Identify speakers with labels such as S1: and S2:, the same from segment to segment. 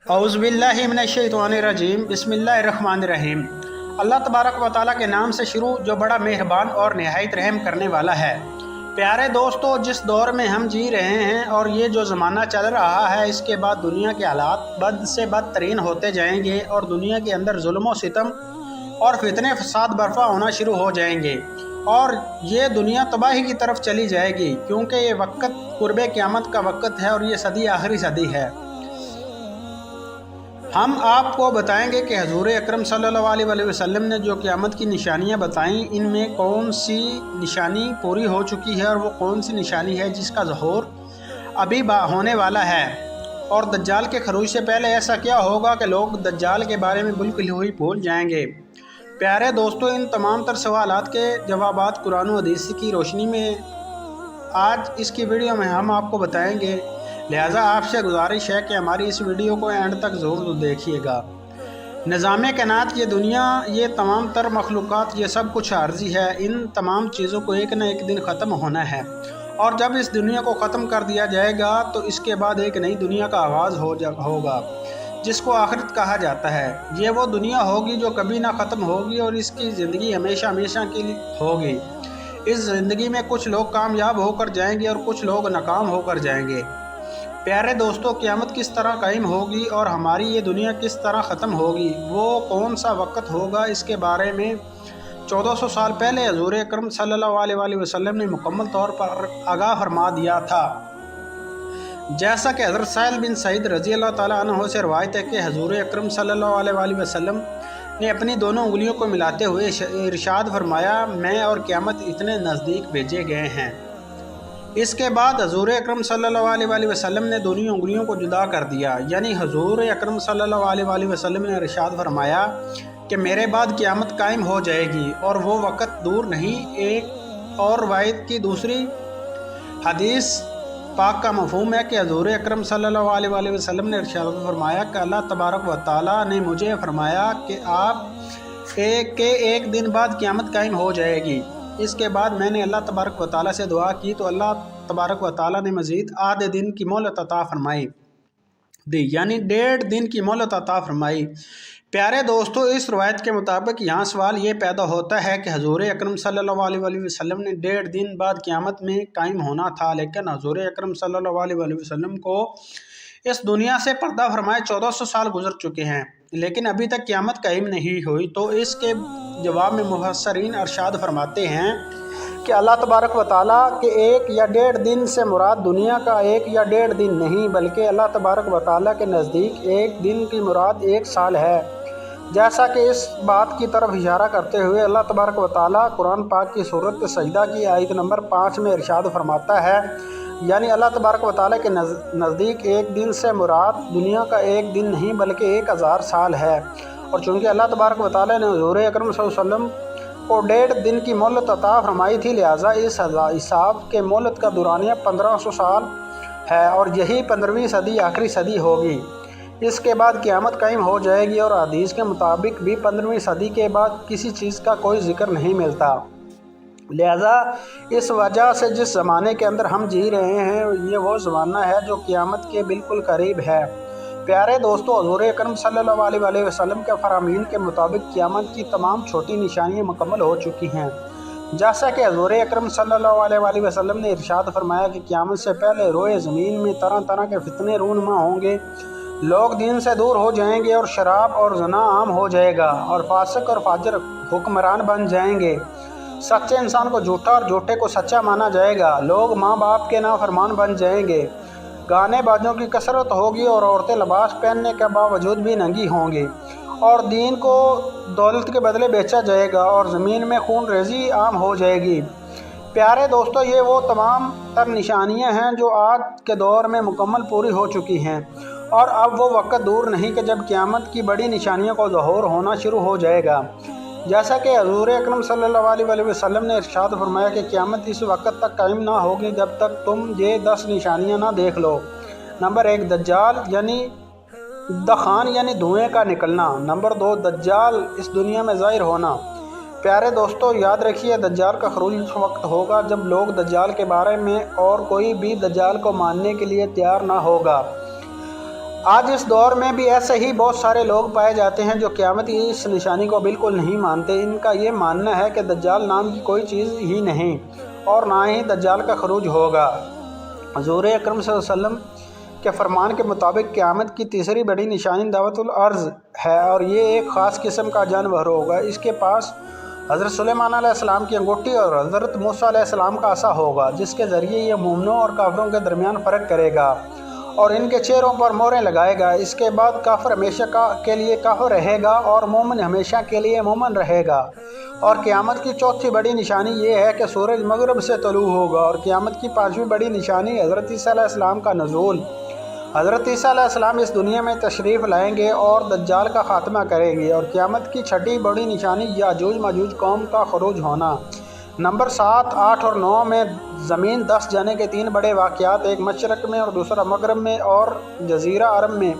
S1: औज़ुबिल्लाहिमिनश्शैतानिर्रजीम बिस्मिल्लाहिर्रहमानिर्रहीम। अल्लाह तबारक व तआला के नाम से शुरू जो बड़ा मेहरबान और निहायत रहम करने वाला है। प्यारे दोस्तों, जिस दौर में हम जी रहे हैं और ये जो ज़माना चल रहा है, इसके बाद दुनिया के हालात बद से बदतरीन होते जाएंगे और दुनिया के अंदर जुल्म व सितम और फितने फसाद बर्पा होना शुरू हो जाएंगे और ये दुनिया तबाही की तरफ चली जाएगी, क्योंकि ये वक्त कुर्बे क़यामत का वक्त है और ये सदी आखिरी सदी है। हम आपको बताएंगे कि हजूर अकरम सल्लल्लाहु अलैहि वसल्लम ने जो क़यामत की निशानियां बताईं, इनमें कौन सी निशानी पूरी हो चुकी है और वो कौन सी निशानी है जिसका ज़हूर अभी होने वाला है, और दज्जाल के खरूज से पहले ऐसा क्या होगा कि लोग दज्जाल के बारे में बिल्कुल ही भूल जाएंगे। प्यारे दोस्तों, इन तमाम तर सवालात के जवाबात कुरान व हदीस की रोशनी में आज इसकी वीडियो में हम आपको बताएंगे। लिहाजा आपसे गुजारिश है कि हमारी इस वीडियो को एंड तक ज़रूर देखिएगा। निज़ाम कायनात, ये दुनिया, ये तमाम तर मखलूक़ात, ये सब कुछ आर्जी है। इन तमाम चीज़ों को एक न एक दिन ख़त्म होना है, और जब इस दुनिया को ख़त्म कर दिया जाएगा तो इसके बाद एक नई दुनिया का आगाज़ होगा, जिसको आखिरत कहा जाता है। ये वो दुनिया होगी जो कभी ना ख़त्म होगी और इसकी ज़िंदगी हमेशा हमेशा के लिए होगी। इस ज़िंदगी में कुछ लोग कामयाब होकर जाएंगे और कुछ लोग नाकाम होकर जाएंगे। प्यारे दोस्तों, क़यामत किस तरह कायम होगी और हमारी ये दुनिया किस तरह ख़त्म होगी, वो कौन सा वक्त होगा, इसके बारे में 1400 साल पहले हज़ूर अकरम सल्लल्लाहु अलैहि वसल्लम ने मुकम्मल तौर पर आगाह फरमा दिया था। जैसा कि हज़रत साहिल बिन सईद रज़ी अल्लाह ताला अन्हु से रवायत है कि हज़ूर अकरम सल्लल्लाहु अलैहि वसल्लम ने अपनी दोनों उंगलियों को मिलाते हुए इरशाद फरमाया, मैं और क़यामत इतने नज़दीक भेजे गए हैं। इसके बाद हजूर अकरम सल्लल्लाहु अलैहि वसल्लम ने दोनों उंगलियों को जुदा कर दिया, यानी हजूर अकरम सल्लल्लाहु अलैहि वसल्लम ने इरशाद फरमाया कि मेरे बाद क़यामत कायम हो जाएगी और वो वक़्त दूर नहीं। एक और रवायत की दूसरी हदीस पाक का मफ़हूम है कि हजूर अकरम सल्लल्लाहु अलैहि वसल्लम ने इरशाद फरमाया कि अल्लाह तबारक व तआला ने मुझे फरमाया कि आप एक दिन बाद क़यामत कायम हो जाएगी। इसके बाद मैंने अल्लाह तबारक व तआला से दुआ की तो अल्लाह तबारक व तआला ने मज़ीद आधे दिन की मोहलत अता फरमाई दी, यानी 1.5 दिन की मोहलत अता फरमाई। प्यारे दोस्तों, इस रवायत के मुताबिक यहाँ सवाल ये पैदा होता है कि हजूर अकरम सल्लल्लाहु अलैहि वसल्लम ने 1.5 दिन बाद क़यामत में कायम होना था, लेकिन हजूर अकरम सल्लल्लाहु अलैहि वसल्लम को इस दुनिया से पर्दा फरमाए 1400 साल गुजर चुके हैं, लेकिन अभी तक क़यामत कायम नहीं हुई। तो इसके जवाब में मुफस्सिरीन इरशाद फरमाते हैं कि अल्लाह तबारक व तआला के 1 या 1.5 दिन से मुराद दुनिया का 1 या 1.5 दिन नहीं, बल्कि अल्लाह तबारक व तआला के नज़दीक 1 दिन की मुराद 1 साल है। जैसा कि इस बात की तरफ इशारा करते हुए अल्लाह तबारक व तआला कुरान पाक की सूरत सजदा की आयत नंबर 5 में इरशाद फरमाता है, यानी अल्लाह तबारक व तआला के नज़दीक 1 दिन से मुराद दुनिया का 1 दिन नहीं बल्कि 1000 साल है। और चूँकि अल्लाह तबारक व तआला ने हज़ूर अकरम सल्लल्लाहु अलैहि वसल्लम को 1.5 दिन की मोहलत अता फरमाई थी, लिहाजा इस हिसाब के मोहलत का दुरानिया 1500 साल है और यही 15वीं सदी आखिरी सदी होगी। इसके बाद क़यामत कायम हो जाएगी और हदीस के मुताबिक भी 15वीं सदी के बाद किसी चीज़ का कोई जिक्र नहीं मिलता। लिहाजा इस वजह से जिस ज़माने के अंदर हम जी रहे हैं, ये वो ज़माना है जो क़यामत के बिल्कुल करीब है। प्यारे दोस्तों, हज़ूर अकरम सल्लल्लाहु अलैहि वसल्लम के फरामीन के मुताबिक क़यामत की तमाम छोटी निशानियाँ मुकम्मल हो चुकी हैं। जैसा कि हज़ूर अकरम सल्लल्लाहु अलैहि वसल्लम ने इरशाद फरमाया कि क़यामत से पहले रोए ज़मीन में तरह तरह के फितने रूनुमा होंगे, लोग दीन से दूर हो जाएंगे और शराब और ज़ना आम हो जाएगा और फासिक और फाजिर हुक्मरान बन जाएंगे। सच्चे इंसान को झूठा और झूठे को सच्चा माना जाएगा। लोग माँ बाप के नाफरमान बन जाएंगे। गाने बाजों की कसरत होगी और औरतें लिबास पहनने के बावजूद भी नंगी होंगी और दीन को दौलत के बदले बेचा जाएगा और ज़मीन में खून रेज़ी आम हो जाएगी। प्यारे दोस्तों, ये वो तमाम तर निशानियाँ हैं जो आज के दौर में मुकम्मल पूरी हो चुकी हैं और अब वो वक्त दूर नहीं कि जब क़यामत की बड़ी निशानियों को ज़हूर होना शुरू हो जाएगा। जैसा कि हज़ूर अकरम सल्लल्लाहु अलैहि वसल्लम ने इरशाद फरमाया कि क़यामत इस वक्त तक कायम ना होगी जब तक तुम ये 10 निशानियां ना देख लो। नंबर 1, दज्जाल यानी दखान यानी धुएँ का निकलना। नंबर 2, दज्जाल इस दुनिया में ज़ाहिर होना। प्यारे दोस्तों, याद रखिए, दज्जाल का खरूज उस वक्त होगा जब लोग दज्जाल के बारे में और कोई भी दज्जाल को मानने के लिए तैयार ना होगा। آج اس دور میں بھی ایسے ہی بہت سارے لوگ پائے جاتے ہیں جو قیامت کی اس نشانی کو بالکل نہیں مانتے۔ ان کا یہ ماننا ہے کہ دجال نام کی کوئی چیز ہی نہیں اور نہ ہی دجال کا خروج ہوگا۔ حضور اکرم صلی اللہ علیہ وسلم کے فرمان کے مطابق قیامت کی تیسری بڑی نشانی دعوت الارض ہے اور یہ ایک خاص قسم کا جانور ہوگا۔ اس کے پاس حضرت سلیمان علیہ السلام کی انگوٹھی اور حضرت موسیٰ علیہ السلام کا عصا ہوگا، جس کے ذریعے یہ مومنوں اور کافروں کے درمیان فرق کرے گا اور ان کے چہروں پر مہریں لگائے گا۔ اس کے بعد کافر ہمیشہ کے لیے کافر رہے گا اور مومن ہمیشہ کے لیے مومن رہے گا۔ اور قیامت کی چوتھی بڑی نشانی یہ ہے کہ سورج مغرب سے طلوع ہوگا۔ اور قیامت کی پانچویں بڑی نشانی حضرت عیسیٰ علیہ السلام کا نزول۔ حضرت عیسیٰ علیہ السلام اس دنیا میں تشریف لائیں گے اور دجال کا خاتمہ کریں گے۔ اور قیامت کی چھٹی بڑی نشانی یاجوج ماجوج قوم کا خروج ہونا۔ نمبر 7، 8 اور 9 میں زمین دس جانے کے 3 بڑے واقعات، ایک مشرق میں اور دوسرا مغرب میں اور جزیرہ عرب میں۔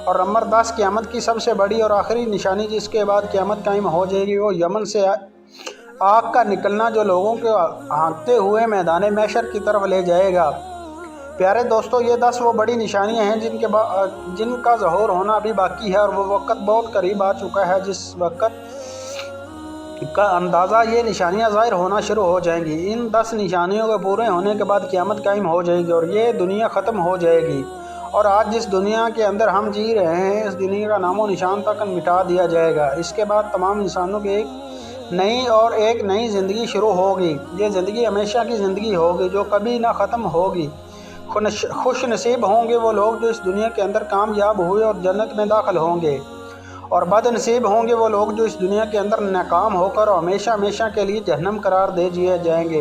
S1: اور نمبر 10 قیامت کی سب سے بڑی اور آخری نشانی جس کے بعد قیامت قائم ہو جائے گی، وہ یمن سے آگ کا نکلنا جو لوگوں کو ہانکتے ہوئے میدان محشر کی طرف لے جائے گا۔ پیارے دوستو، یہ 10 وہ بڑی نشانیاں ہیں جن کا ظہور ہونا ابھی باقی ہے اور وہ وقت بہت قریب آ چکا ہے جس وقت کا اندازہ یہ نشانیاں ظاہر ہونا شروع ہو جائیں گی۔ ان 10 نشانیوں کے پورے ہونے کے بعد قیامت قائم ہو جائے گی اور یہ دنیا ختم ہو جائے گی۔ اور آج جس دنیا کے اندر ہم جی رہے ہیں، اس دنیا کا نام و نشان تک مٹا دیا جائے گا۔ اس کے بعد تمام انسانوں کی ایک نئی زندگی شروع ہوگی۔ یہ زندگی ہمیشہ کی زندگی ہوگی جو کبھی نہ ختم ہوگی۔ خوش نصیب ہوں گے وہ لوگ جو اس دنیا کے اندر کامیاب ہوئے اور جنت میں داخل ہوں گے، اور بد نصیب ہوں گے وہ لوگ جو اس دنیا کے اندر ناکام ہو کر ہمیشہ کے لیے جہنم قرار دے دیے جائیں گے۔